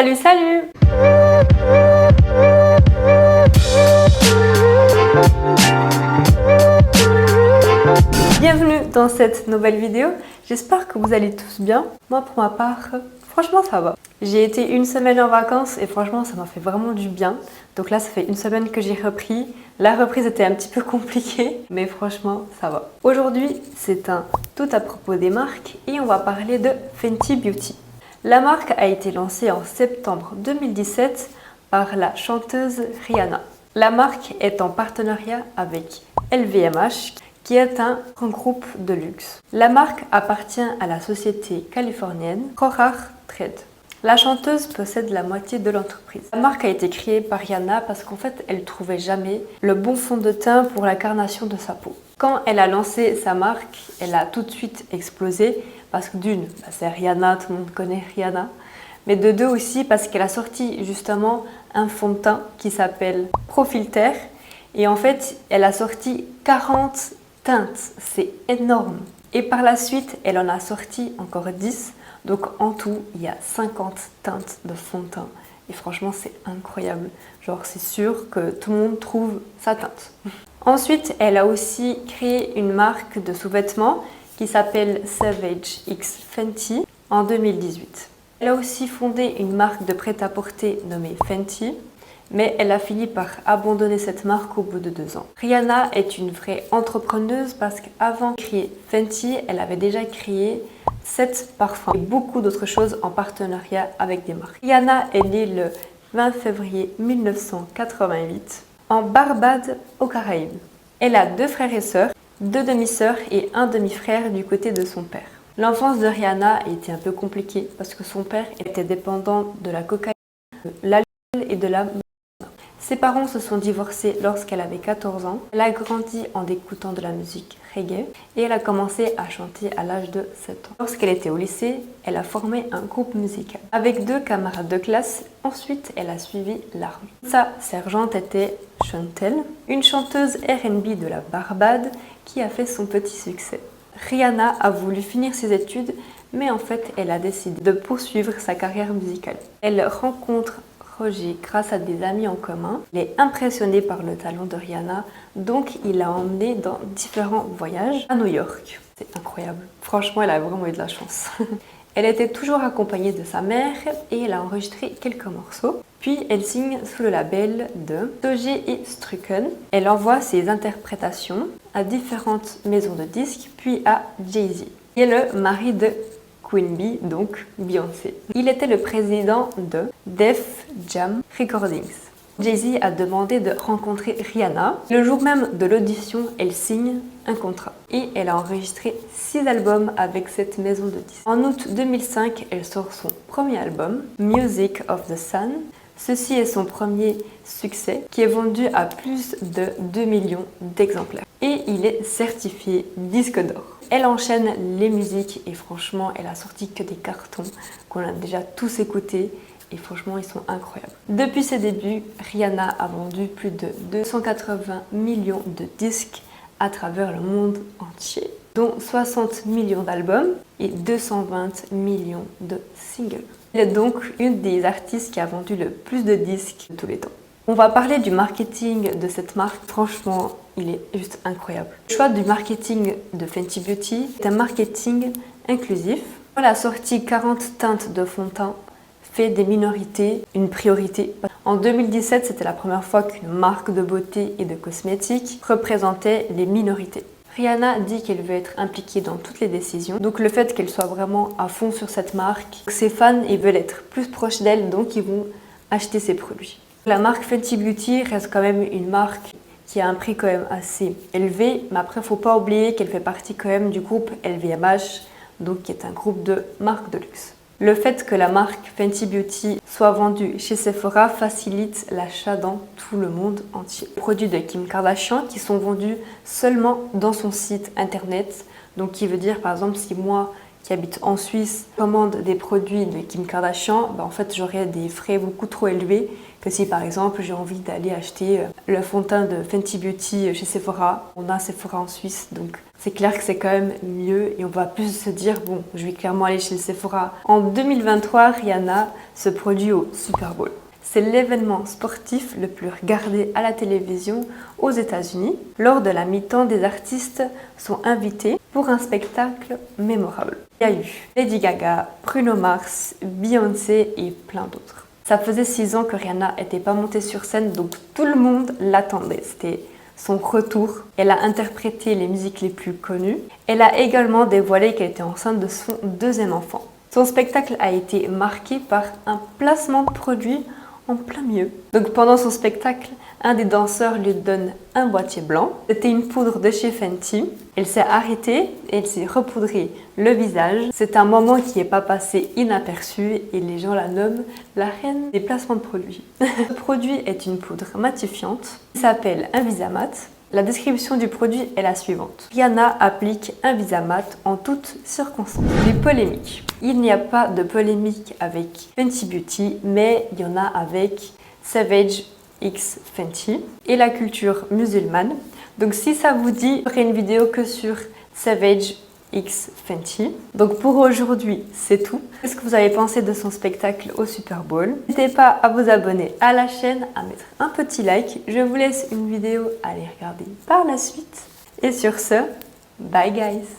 Salut, salut! Bienvenue dans cette nouvelle vidéo. J'espère que vous allez tous bien. Moi, pour ma part, franchement, ça va. J'ai été une semaine en vacances et franchement, ça m'a fait vraiment du bien. Donc là, ça fait une semaine que j'ai repris. La reprise était un petit peu compliquée, mais franchement, ça va. Aujourd'hui, c'est un tout à propos des marques et on va parler de Fenty Beauty. La marque a été lancée en septembre 2017 par la chanteuse Rihanna. La marque est en partenariat avec LVMH, qui est un grand groupe de luxe. La marque appartient à la société californienne Rohrer Trade. La chanteuse possède la moitié de l'entreprise. La marque a été créée par Rihanna parce qu'en fait, elle ne trouvait jamais le bon fond de teint pour la carnation de sa peau. Quand elle a lancé sa marque, elle a tout de suite explosé parce que d'une, c'est Rihanna, tout le monde connaît Rihanna, mais de deux aussi parce qu'elle a sorti justement un fond de teint qui s'appelle Profilter et en fait, elle a sorti 40 teintes, c'est énorme. Et par la suite, elle en a sorti encore 10, donc en tout, il y a 50 teintes de fond de teint. Et franchement, c'est incroyable. Genre, c'est sûr que tout le monde trouve sa teinte. Ensuite, elle a aussi créé une marque de sous-vêtements qui s'appelle Savage X Fenty en 2018. Elle a aussi fondé une marque de prêt-à-porter nommée Fenty, mais elle a fini par abandonner cette marque au bout de 2 ans. Rihanna est une vraie entrepreneuse parce qu'avant de créer Fenty, elle avait déjà créé 7 parfums et beaucoup d'autres choses en partenariat avec des marques. Rihanna est née le 20 février 1988 en Barbade, aux Caraïbes. Elle a 2 frères et sœurs, 2 demi-sœurs et un demi-frère du côté de son père. L'enfance de Rihanna était un peu compliquée parce que son père était dépendant de la cocaïne, de l'alcool et de la marijuana. Ses parents se sont divorcés lorsqu'elle avait 14 ans. Elle a grandi en écoutant de la musique reggae et elle a commencé à chanter à l'âge de 7 ans. Lorsqu'elle était au lycée, elle a formé un groupe musical. Avec 2 camarades de classe, ensuite elle a suivi l'armée. Sa sergente était Chantel, une chanteuse R&B de la Barbade qui a fait son petit succès. Rihanna a voulu finir ses études, mais en fait, elle a décidé de poursuivre sa carrière musicale. Elle rencontre Roger grâce à des amis en commun. Il est impressionné par le talent de Rihanna, donc il l'a emmenée dans différents voyages à New York. C'est incroyable. Franchement, elle a vraiment eu de la chance. Elle était toujours accompagnée de sa mère et elle a enregistré quelques morceaux. Puis elle signe sous le label de Doja et Strucken. Elle envoie ses interprétations à différentes maisons de disques, puis à Jay-Z, qui est le mari de Queen Bee, donc Beyoncé. Il était le président de Def Jam Recordings. Jay-Z a demandé de rencontrer Rihanna. Le jour même de l'audition, elle signe un contrat et elle a enregistré 6 albums avec cette maison de disques. En août 2005, elle sort son premier album, Music of the Sun. Ceci est son premier succès qui est vendu à plus de 2 millions d'exemplaires. Et il est certifié disque d'or. Elle enchaîne les musiques et franchement, elle a sorti que des cartons qu'on a déjà tous écoutés. Et franchement, ils sont incroyables. Depuis ses débuts, Rihanna a vendu plus de 280 millions de disques à travers le monde entier, dont 60 millions d'albums et 220 millions de singles. Elle est donc une des artistes qui a vendu le plus de disques de tous les temps. On va parler du marketing de cette marque. Franchement, il est juste incroyable. Le choix du marketing de Fenty Beauty est un marketing inclusif. Elle a sorti 40 teintes de fond de teint fait des minorités une priorité. En 2017, c'était la première fois qu'une marque de beauté et de cosmétiques représentait les minorités. Rihanna dit qu'elle veut être impliquée dans toutes les décisions, donc le fait qu'elle soit vraiment à fond sur cette marque, ses fans ils veulent être plus proches d'elle, donc ils vont acheter ses produits. La marque Fenty Beauty reste quand même une marque qui a un prix quand même assez élevé, mais après il ne faut pas oublier qu'elle fait partie quand même du groupe LVMH, donc qui est un groupe de marques de luxe. Le fait que la marque Fenty Beauty soit vendue chez Sephora facilite l'achat dans tout le monde entier. Les produits de Kim Kardashian qui sont vendus seulement dans son site internet, donc qui veut dire par exemple si moi qui habite en Suisse commande des produits de Kim Kardashian, en fait j'aurais des frais beaucoup trop élevés que si par exemple j'ai envie d'aller acheter le fond de teint de Fenty Beauty chez Sephora. On a Sephora en Suisse, donc c'est clair que c'est quand même mieux et on va plus se dire bon, je vais clairement aller chez Sephora. En 2023, Rihanna se produit au Super Bowl. C'est l'événement sportif le plus regardé à la télévision aux États-Unis. Lors de la mi-temps, des artistes sont invités pour un spectacle mémorable. Il y a eu Lady Gaga, Bruno Mars, Beyoncé et plein d'autres. Ça faisait 6 ans que Rihanna n'était pas montée sur scène, donc tout le monde l'attendait. C'était son retour. Elle a interprété les musiques les plus connues. Elle a également dévoilé qu'elle était enceinte de son 2e enfant. Son spectacle a été marqué par un placement de produit en plein milieu. Donc pendant son spectacle, un des danseurs lui donne un boîtier blanc. C'était une poudre de chez Fenty. Elle s'est arrêtée et elle s'est repoudrée le visage. C'est un moment qui n'est pas passé inaperçu et les gens la nomment la reine des placements de produits. Le produit est une poudre matifiante qui s'appelle Invisamat. La description du produit est la suivante. Rihanna applique Invisamat en toutes circonstances. Les polémiques. Il n'y a pas de polémique avec Fenty Beauty, mais il y en a avec Savage X Fenty et la culture musulmane. Donc si ça vous dit, je ferai une vidéo que sur Savage X Fenty. Donc pour aujourd'hui, c'est tout. Qu'est-ce que vous avez pensé de son spectacle au Super Bowl? N'hésitez pas à vous abonner à la chaîne, à mettre un petit like. Je vous laisse une vidéo à aller regarder par la suite. Et sur ce, bye guys!